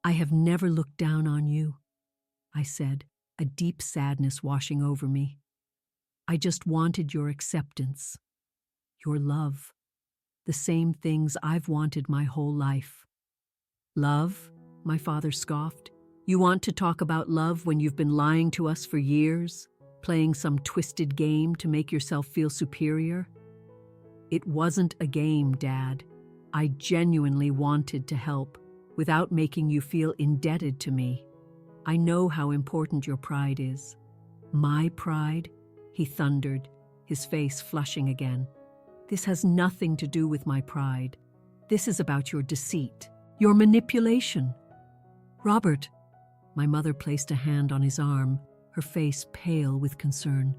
Speaker 1: I have never looked down on you, I said, a deep sadness washing over me. I just wanted your acceptance, your love, the same things I've wanted my whole life. Love? My father scoffed. You want to talk about love when you've been lying to us for years, playing some twisted game to make yourself feel superior? It wasn't a game, Dad. I genuinely wanted to help, without making you feel indebted to me. I know how important your pride is. My pride? He thundered, his face flushing again. This has nothing to do with my pride. This is about your deceit, your manipulation. Robert, my mother placed a hand on his arm, her face pale with concern.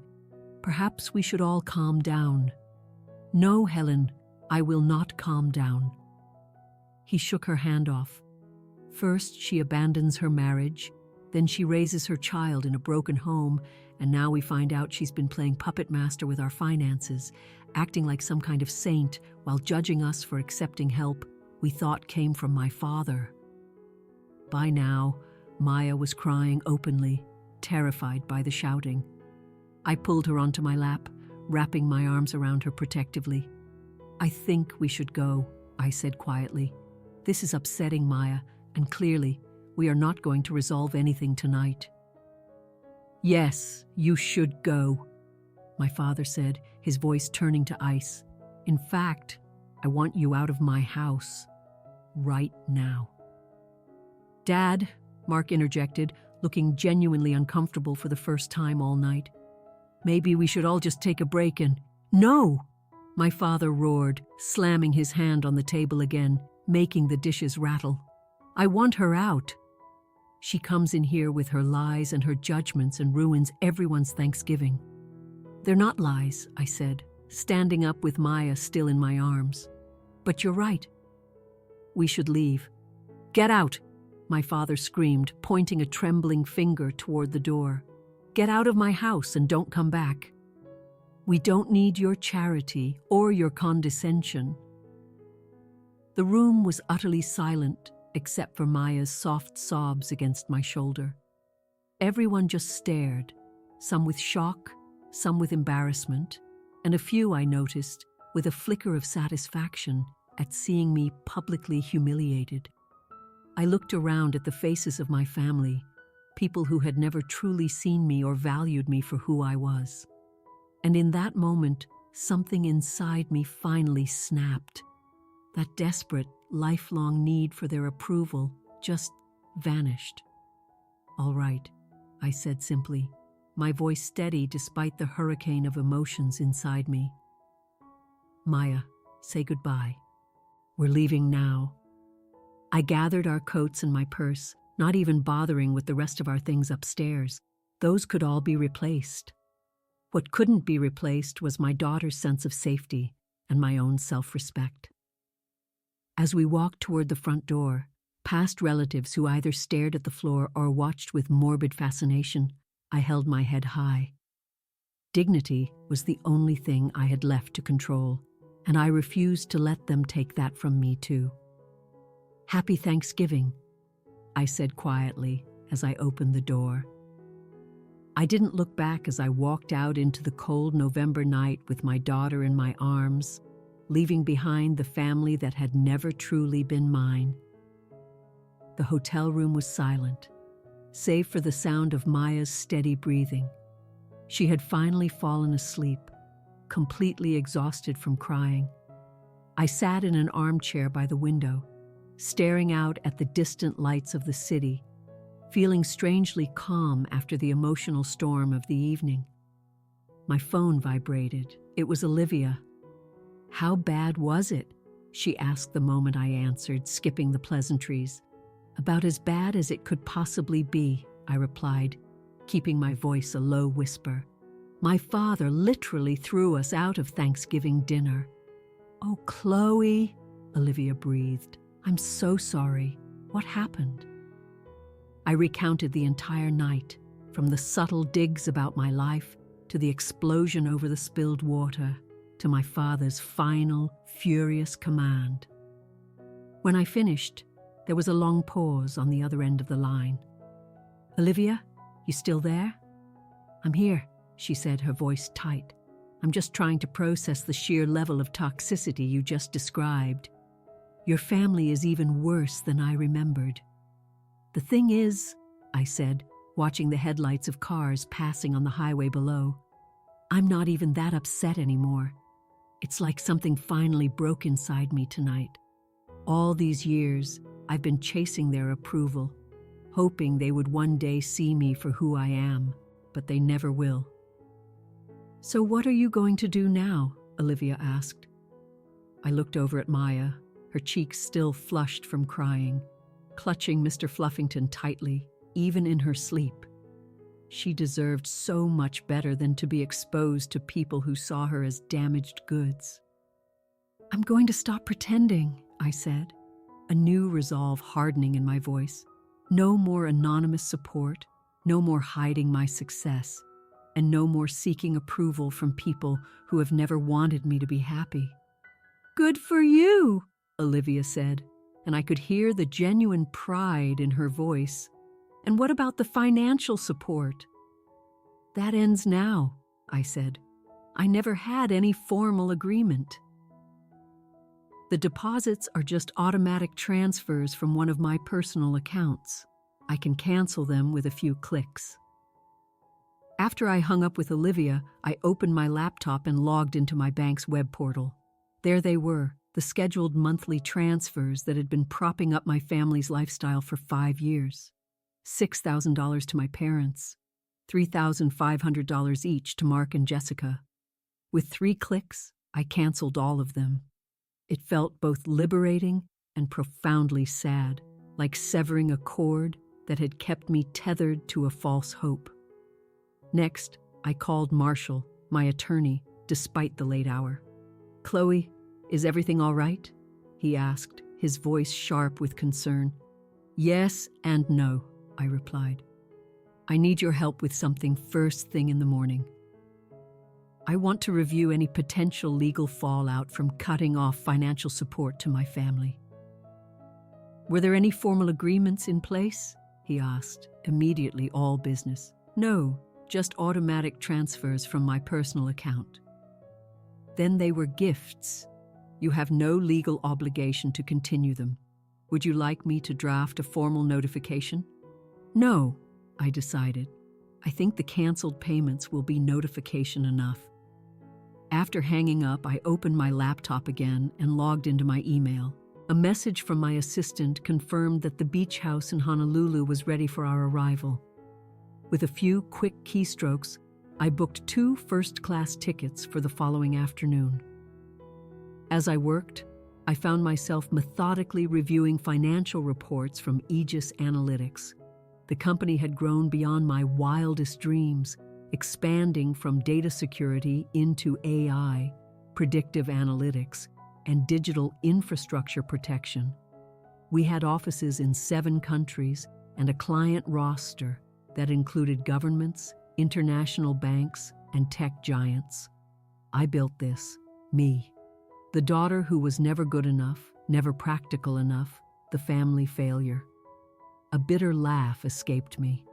Speaker 1: Perhaps we should all calm down. No, Helen, I will not calm down. He shook her hand off. First, she abandons her marriage, then she raises her child in a broken home, and now we find out she's been playing puppet master with our finances, acting like some kind of saint while judging us for accepting help we thought came from my father. By now, Maya was crying openly, terrified by the shouting. I pulled her onto my lap, wrapping my arms around her protectively. "I think we should go," I said quietly. "This is upsetting Maya, and clearly, we are not going to resolve anything tonight." "Yes, you should go," my father said, his voice turning to ice. "In fact, I want you out of my house. Right now." "Dad," Mark interjected, looking genuinely uncomfortable for the first time all night. "Maybe we should all just take a break and—" "No!" my father roared, slamming his hand on the table again, making the dishes rattle. "I want her out. She comes in here with her lies and her judgments and ruins everyone's Thanksgiving." "They're not lies," I said, standing up with Maya still in my arms. "But you're right. We should leave." "Get out!" my father screamed, pointing a trembling finger toward the door. "Get out of my house and don't come back. We don't need your charity or your condescension." The room was utterly silent, except for Maya's soft sobs against my shoulder. Everyone just stared, some with shock, some with embarrassment, and a few, I noticed, with a flicker of satisfaction at seeing me publicly humiliated. I looked around at the faces of my family, people who had never truly seen me or valued me for who I was. And in that moment, something inside me finally snapped. That desperate, lifelong need for their approval just vanished. "All right," I said simply, my voice steady despite the hurricane of emotions inside me. "Maya, say goodbye. We're leaving now." I gathered our coats and my purse, not even bothering with the rest of our things upstairs. Those could all be replaced. What couldn't be replaced was my daughter's sense of safety and my own self-respect. As we walked toward the front door, past relatives who either stared at the floor or watched with morbid fascination, I held my head high. Dignity was the only thing I had left to control, and I refused to let them take that from me too. "Happy Thanksgiving," I said quietly as I opened the door. I didn't look back as I walked out into the cold November night with my daughter in my arms, leaving behind the family that had never truly been mine. The hotel room was silent, save for the sound of Maya's steady breathing. She had finally fallen asleep, completely exhausted from crying. I sat in an armchair by the window, staring out at the distant lights of the city, feeling strangely calm after the emotional storm of the evening. My phone vibrated. It was Olivia. "How bad was it?" she asked the moment I answered, skipping the pleasantries. "About as bad as it could possibly be," I replied, keeping my voice a low whisper. "My father literally threw us out of Thanksgiving dinner." "Oh, Chloe," Olivia breathed. "I'm so sorry. What happened?" I recounted the entire night, from the subtle digs about my life to the explosion over the spilled water, to my father's final, furious command. When I finished, there was a long pause on the other end of the line. "Olivia, you still there?" "I'm here," she said, her voice tight. "I'm just trying to process the sheer level of toxicity you just described. Your family is even worse than I remembered." "The thing is," I said, watching the headlights of cars passing on the highway below, "I'm not even that upset anymore. It's like something finally broke inside me tonight. All these years, I've been chasing their approval, hoping they would one day see me for who I am, but they never will." "So what are you going to do now?" Olivia asked. I looked over at Maya, her cheeks still flushed from crying, clutching Mr. Fluffington tightly, even in her sleep. She deserved so much better than to be exposed to people who saw her as damaged goods. "I'm going to stop pretending," I said, a new resolve hardening in my voice. No more anonymous support, no more hiding my success, and no more seeking approval from people who have never wanted me to be happy. "Good for you," Olivia said, and I could hear the genuine pride in her voice. And what about the financial support? That ends now, I said. I never had any formal agreement. The deposits are just automatic transfers from one of my personal accounts. I can cancel them with a few clicks. After I hung up with Olivia, I opened my laptop and logged into my bank's web portal. There they were, the scheduled monthly transfers that had been propping up my family's lifestyle for 5 years. $6,000 to my parents, $3,500 each to Mark and Jessica. With 3 clicks, I canceled all of them. It felt both liberating and profoundly sad, like severing a cord that had kept me tethered to a false hope. Next, I called Marshall, my attorney, despite the late hour. "Chloe, is everything all right?" he asked, his voice sharp with concern. "Yes and no," I replied. "I need your help with something first thing in the morning. I want to review any potential legal fallout from cutting off financial support to my family." "Were there any formal agreements in place?" he asked, immediately all business. "No, just automatic transfers from my personal account." "Then they were gifts. You have no legal obligation to continue them. Would you like me to draft a formal notification?" "No," I decided. "I think the canceled payments will be notification enough." After hanging up, I opened my laptop again and logged into my email. A message from my assistant confirmed that the beach house in Honolulu was ready for our arrival. With a few quick keystrokes, I booked 2 first-class tickets for the following afternoon. As I worked, I found myself methodically reviewing financial reports from Aegis Analytics. The company had grown beyond my wildest dreams, expanding from data security into AI, predictive analytics, and digital infrastructure protection. We had offices in 7 countries and a client roster that included governments, international banks, and tech giants. I built this, me. The daughter who was never good enough, never practical enough, the family failure. A bitter laugh escaped me.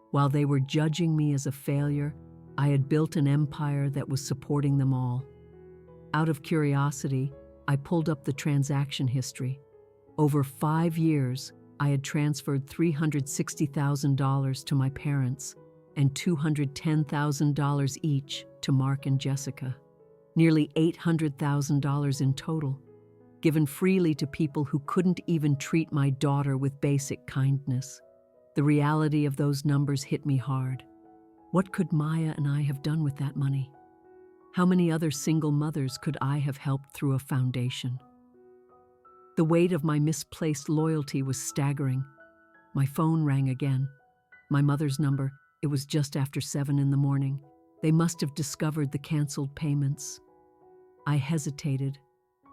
Speaker 1: While they were judging me as a failure, I had built an empire that was supporting them all. Out of curiosity, I pulled up the transaction history. Over 5 years, I had transferred $360,000 to my parents and $210,000 each to Mark and Jessica. Nearly $800,000 in total, given freely to people who couldn't even treat my daughter with basic kindness. The reality of those numbers hit me hard. What could Maya and I have done with that money? How many other single mothers could I have helped through a foundation? The weight of my misplaced loyalty was staggering. My phone rang again. My mother's number. It was just after 7 in the morning. They must have discovered the canceled payments. I hesitated,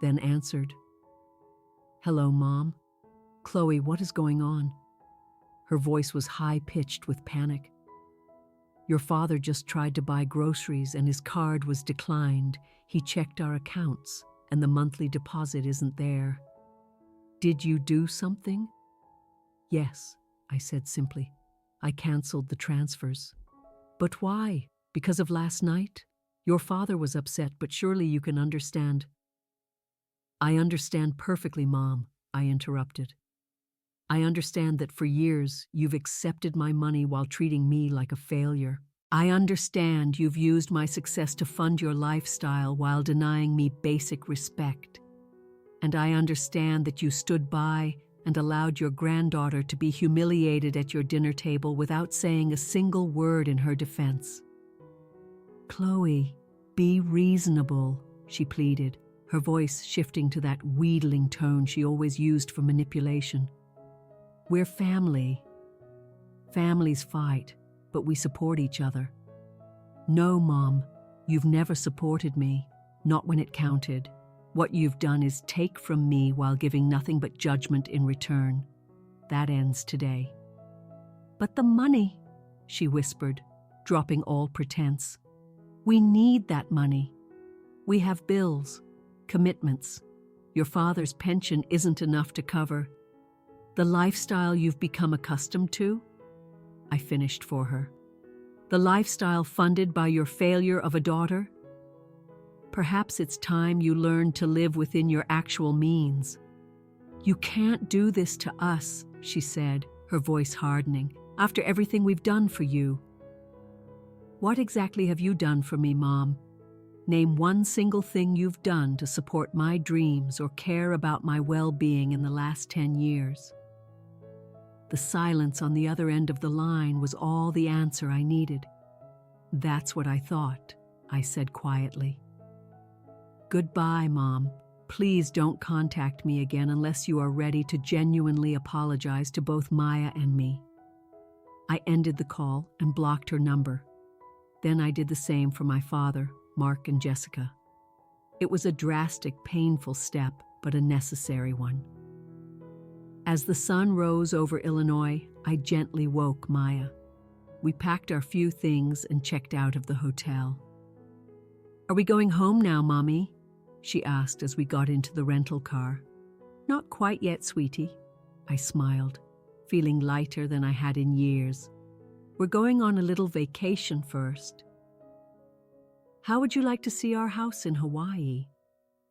Speaker 1: then answered. "Hello, Mom. Chloe, what is going on?" Her voice was high-pitched with panic. "Your father just tried to buy groceries and his card was declined. He checked our accounts and the monthly deposit isn't there." "Did you do something?" "Yes," I said simply. "I canceled the transfers." "But why? Because of last night? Your father was upset, but surely you can understand." "I understand perfectly, Mom," I interrupted. "I understand that for years you've accepted my money while treating me like a failure. I understand you've used my success to fund your lifestyle while denying me basic respect. And I understand that you stood by and allowed your granddaughter to be humiliated at your dinner table without saying a single word in her defense." "Chloe, be reasonable," she pleaded, her voice shifting to that wheedling tone she always used for manipulation. "We're family. Families fight, but we support each other." "No, Mom, you've never supported me, not when it counted. What you've done is take from me while giving nothing but judgment in return. That ends today." "But the money," she whispered, dropping all pretense. "We need that money. We have bills, commitments. Your father's pension isn't enough to cover the lifestyle you've become accustomed to. I finished for her. The lifestyle funded by your failure of a daughter? Perhaps it's time you learned to live within your actual means. You can't do this to us, she said, her voice hardening, after everything we've done for you. What exactly have you done for me, Mom? Name one single thing you've done to support my dreams or care about my well-being in the last 10 years. The silence on the other end of the line was all the answer I needed. That's what I thought, I said quietly. Goodbye, Mom. Please don't contact me again unless you are ready to genuinely apologize to both Maya and me. I ended the call and blocked her number. Then I did the same for my father, Mark, and Jessica. It was a drastic, painful step, but a necessary one. As the sun rose over Illinois, I gently woke Maya. We packed our few things and checked out of the hotel. Are we going home now, Mommy? She asked as we got into the rental car. Not quite yet, sweetie. I smiled, feeling lighter than I had in years. We're going on a little vacation first. How would you like to see our house in Hawaii?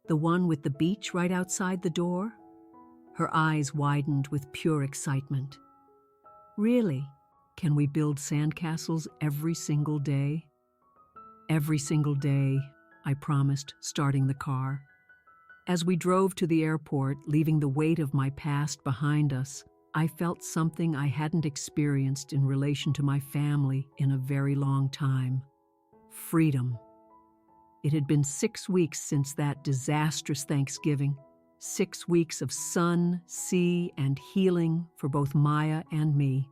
Speaker 1: The one with the beach right outside the door? Her eyes widened with pure excitement. Really? Can we build sandcastles every single day? Every single day, I promised, starting the car. As we drove to the airport, leaving the weight of my past behind us, I felt something I hadn't experienced in relation to my family in a very long time. Freedom. It had been 6 weeks since that disastrous Thanksgiving. 6 weeks of sun, sea, and healing for both Maya and me.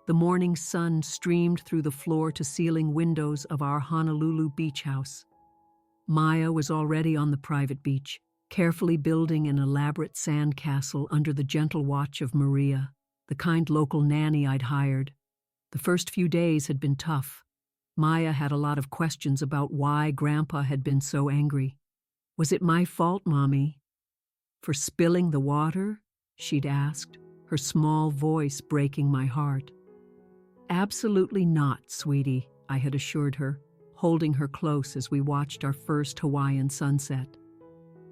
Speaker 1: The morning sun streamed through the floor-to-ceiling windows of our Honolulu beach house. Maya was already on the private beach, carefully building an elaborate sand castle under the gentle watch of Maria, the kind local nanny I'd hired. The first few days had been tough. Maya had a lot of questions about why Grandpa had been so angry. Was it my fault, Mommy? For spilling the water? She'd asked, her small voice breaking my heart. Absolutely not, sweetie, I had assured her, holding her close as we watched our first Hawaiian sunset.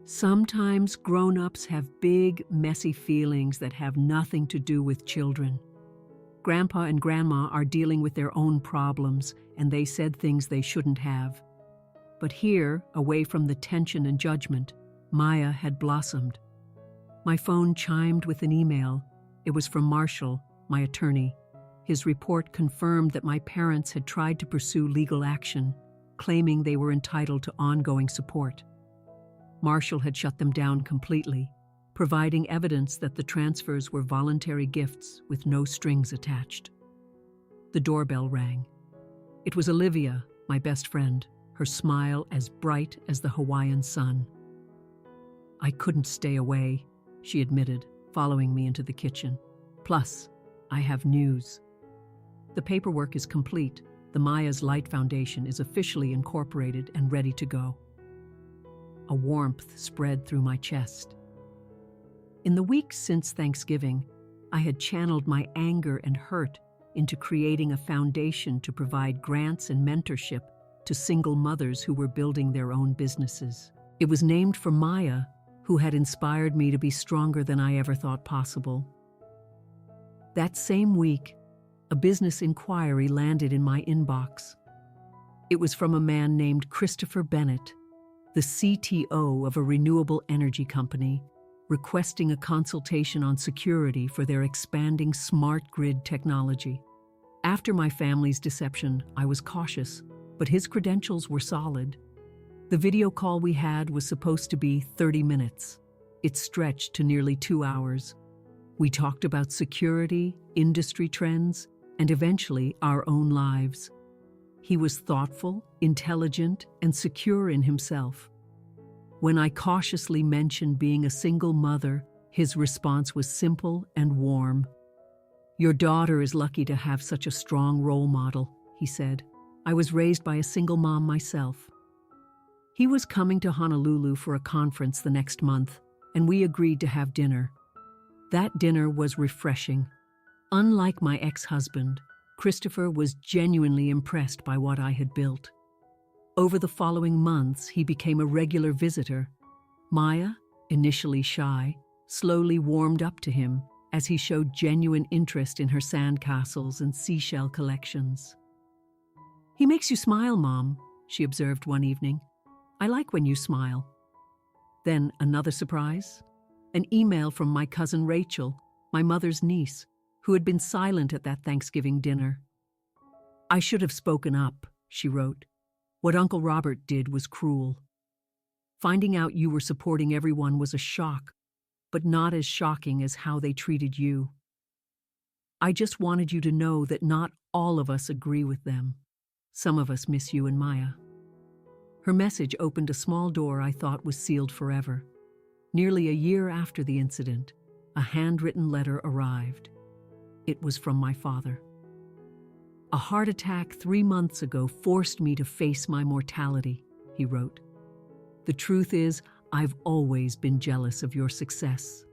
Speaker 1: Sometimes grown-ups have big, messy feelings that have nothing to do with children. Grandpa and Grandma are dealing with their own problems, and they said things they shouldn't have. But here, away from the tension and judgment, Maya had blossomed. My phone chimed with an email. It was from Marshall, my attorney. His report confirmed that my parents had tried to pursue legal action, claiming they were entitled to ongoing support. Marshall had shut them down completely, providing evidence that the transfers were voluntary gifts with no strings attached. The doorbell rang. It was Olivia, my best friend, her smile as bright as the Hawaiian sun. I couldn't stay away, she admitted, following me into the kitchen. Plus, I have news. The paperwork is complete. The Maya's Light Foundation is officially incorporated and ready to go. A warmth spread through my chest. In the weeks since Thanksgiving, I had channeled my anger and hurt into creating a foundation to provide grants and mentorship to single mothers who were building their own businesses. It was named for Maya, who had inspired me to be stronger than I ever thought possible. That same week, a business inquiry landed in my inbox. It was from a man named Christopher Bennett, the CTO of a renewable energy company, requesting a consultation on security for their expanding smart grid technology. After my family's deception, I was cautious, but his credentials were solid. The video call we had was supposed to be 30 minutes. It stretched to nearly 2 hours. We talked about security, industry trends, and eventually our own lives. He was thoughtful, intelligent, and secure in himself. When I cautiously mentioned being a single mother, his response was simple and warm. "Your daughter is lucky to have such a strong role model," he said. "I was raised by a single mom myself." He was coming to Honolulu for a conference the next month, and we agreed to have dinner. That dinner was refreshing. Unlike my ex-husband, Christopher was genuinely impressed by what I had built. Over the following months, he became a regular visitor. Maya, initially shy, slowly warmed up to him as he showed genuine interest in her sandcastles and seashell collections. "He makes you smile, Mom," she observed one evening. "I like when you smile." Then another surprise: an email from my cousin Rachel, my mother's niece, who had been silent at that Thanksgiving dinner. "I should have spoken up," she wrote. "What Uncle Robert did was cruel. Finding out you were supporting everyone was a shock, but not as shocking as how they treated you. I just wanted you to know that not all of us agree with them. Some of us miss you and Maya." Her message opened a small door I thought was sealed forever. Nearly a year after the incident, a handwritten letter arrived. It was from my father. "A heart attack 3 months ago forced me to face my mortality," he wrote. "The truth is, I've always been jealous of your success.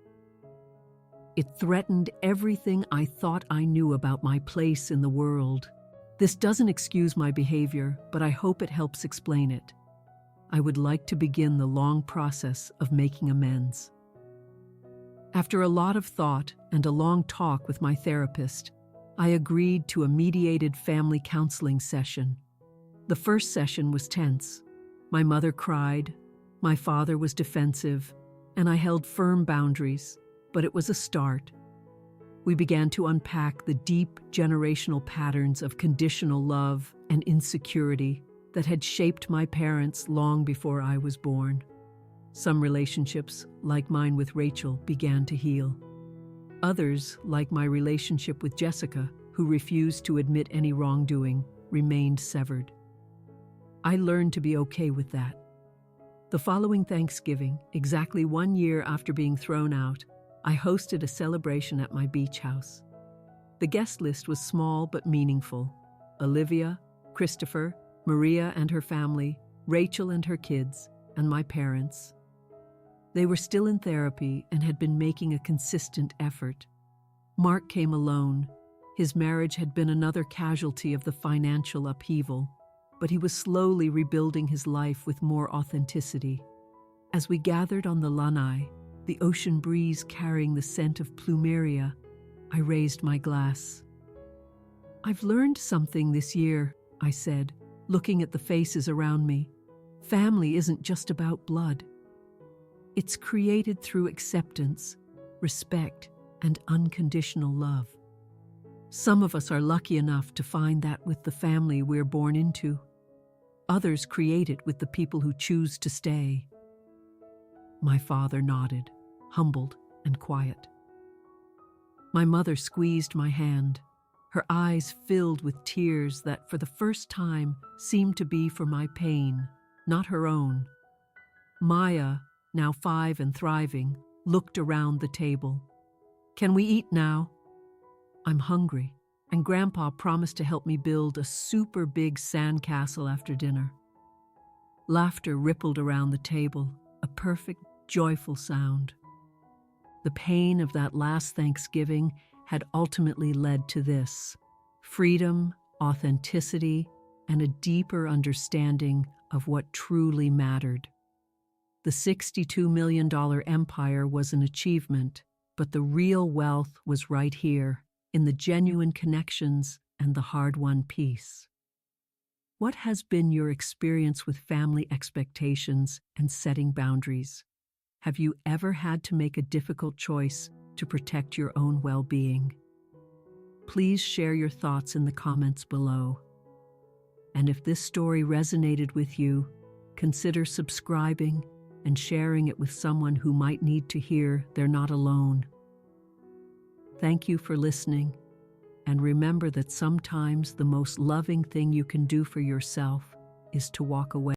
Speaker 1: It threatened everything I thought I knew about my place in the world. This doesn't excuse my behavior, but I hope it helps explain it. I would like to begin the long process of making amends." After a lot of thought and a long talk with my therapist, I agreed to a mediated family counseling session. The first session was tense. My mother cried, my father was defensive, and I held firm boundaries, but it was a start. We began to unpack the deep generational patterns of conditional love and insecurity that had shaped my parents long before I was born. Some relationships, like mine with Rachel, began to heal. Others, like my relationship with Jessica, who refused to admit any wrongdoing, remained severed. I learned to be okay with that. The following Thanksgiving, exactly 1 year after being thrown out, I hosted a celebration at my beach house. The guest list was small but meaningful: Olivia, Christopher, Maria and her family, Rachel and her kids, and my parents. They were still in therapy and had been making a consistent effort. Mark came alone. His marriage had been another casualty of the financial upheaval, but he was slowly rebuilding his life with more authenticity. As we gathered on the lanai, the ocean breeze carrying the scent of plumeria, I raised my glass. "I've learned something this year," I said, looking at the faces around me. "Family isn't just about blood. It's created through acceptance, respect, and unconditional love. Some of us are lucky enough to find that with the family we're born into. Others create it with the people who choose to stay." My father nodded, humbled and quiet. My mother squeezed my hand. Her eyes filled with tears that, for the first time, seemed to be for my pain, not her own. Maya, now 5 and thriving, looked around the table. "Can we eat now?" "I'm hungry," and Grandpa promised to help me build a super big sandcastle after dinner. Laughter rippled around the table, a perfect, joyful sound. The pain of that last Thanksgiving had ultimately led to this: freedom, authenticity, and a deeper understanding of what truly mattered. The $62 million empire was an achievement, but the real wealth was right here, in the genuine connections and the hard-won peace. What has been your experience with family expectations and setting boundaries? Have you ever had to make a difficult choice to protect your own well-being? Please share your thoughts in the comments below. And if this story resonated with you, consider subscribing and sharing it with someone who might need to hear they're not alone. Thank you for listening, and remember that sometimes the most loving thing you can do for yourself is to walk away.